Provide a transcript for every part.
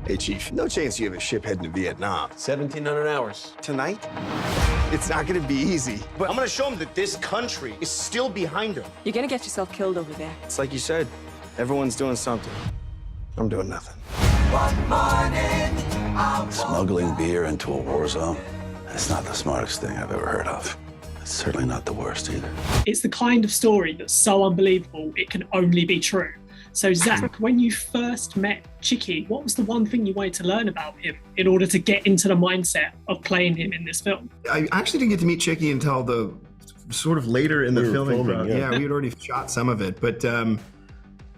Hey, Chief, no chance you have a ship heading to Vietnam. 1,700 hours. Tonight? It's not gonna be easy. But I'm gonna show him that this country is still behind him. You're gonna get yourself killed over there. It's like you said, everyone's doing something. I'm doing nothing. Smuggling beer into a war zone, that's not the smartest thing I've ever heard of. It's certainly not the worst either. It's the kind of story that's so unbelievable it can only be true. So Zach, when you first met Chicky, what was the one thing you wanted to learn about him in order to get into the mindset of playing him in this film? I actually didn't get to meet Chicky until the sort of later in the filming process. Yeah, we had already shot some of it, but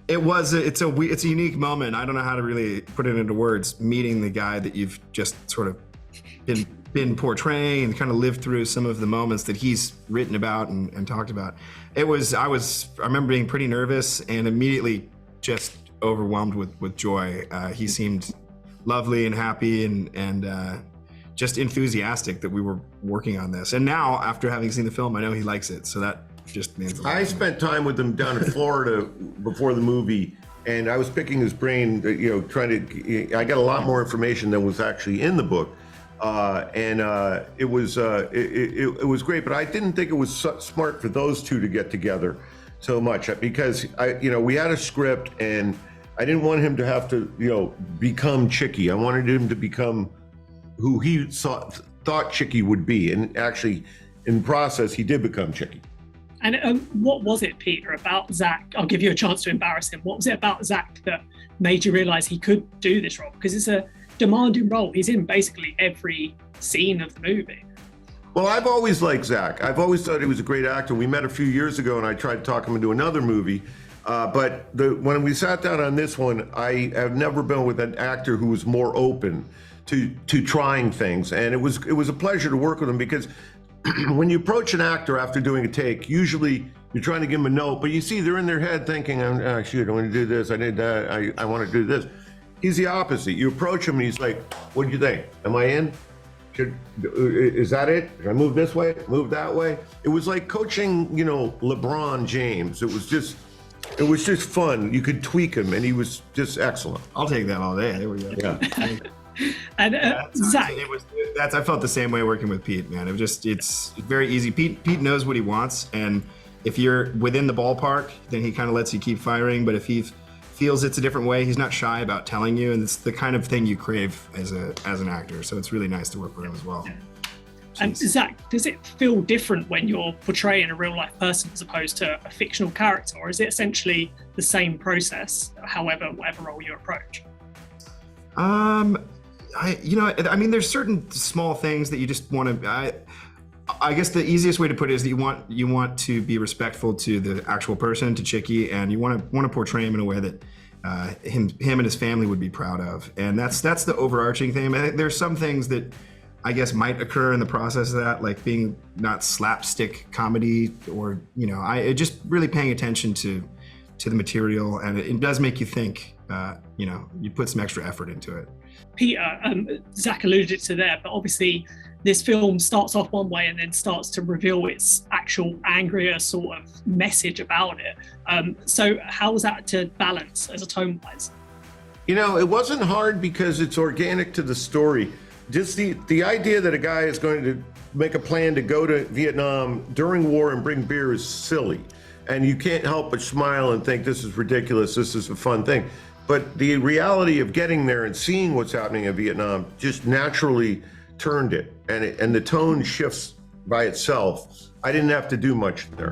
it's a unique moment. I don't know how to really put it into words. Meeting the guy that you've just sort of been portraying and kind of lived through some of the moments that he's written about and talked about. I remember being pretty nervous and immediately just overwhelmed with joy. He seemed lovely and happy and just enthusiastic that we were working on this. And now, after having seen the film, I know he likes it. So that just means a lot. I spent time with him down in Florida before the movie, and I was picking his brain, I got a lot more information than was actually in the book. It was great, but I didn't think it was smart for those two to get together so much because we had a script and I didn't want him to have to, become Chicky. I wanted him to become who he thought Chicky would be. And actually in the process, he did become Chicky. And what was it, Peter, about Zach? I'll give you a chance to embarrass him. What was it about Zach that made you realize he could do this role? Because it's a demanding role. He's in basically every scene of the movie. Well, I've always liked Zach. I've always thought he was a great actor. We met a few years ago and I tried to talk him into another movie. But when we sat down on this one, I have never been with an actor who was more open to trying things. And it was a pleasure to work with him because when you approach an actor after doing a take, usually you're trying to give them a note, but you see they're in their head thinking, oh, shoot, I want to do this, I did that, I want to do this. He's the opposite. You approach him and he's like, what do you think? Am I in? Is that it? Should I move this way? Move that way? It was like coaching, LeBron James. It was just fun. You could tweak him and he was just excellent. I'll take that all day. There we go. Yeah. And Zach, I felt the same way working with Pete, man. It's very easy. Pete knows what he wants, and if you're within the ballpark, then he kind of lets you keep firing. But if he feels it's a different way, he's not shy about telling you, and it's the kind of thing you crave as an actor. So it's really nice to work with him as well. And Zach, does it feel different when you're portraying a real life person as opposed to a fictional character, or is it essentially the same process, whatever role you approach? There's certain small things that you just want to. I guess the easiest way to put it is that you want to be respectful to the actual person, to Chicky, and you want to portray him in a way that him and his family would be proud of, and that's the overarching thing. I mean, there's some things that I guess might occur in the process of that, like being not slapstick comedy, or just really paying attention to the material, and it does make you think. You put some extra effort into it. Peter, Zach alluded to there, but obviously this film starts off one way and then starts to reveal its actual angrier sort of message about it. So how was that to balance as a tone-wise? It wasn't hard because it's organic to the story. Just the idea that a guy is going to make a plan to go to Vietnam during war and bring beer is silly. And you can't help but smile and think this is ridiculous, this is a fun thing. But the reality of getting there and seeing what's happening in Vietnam just naturally turned it. And the tone shifts by itself. I didn't have to do much there.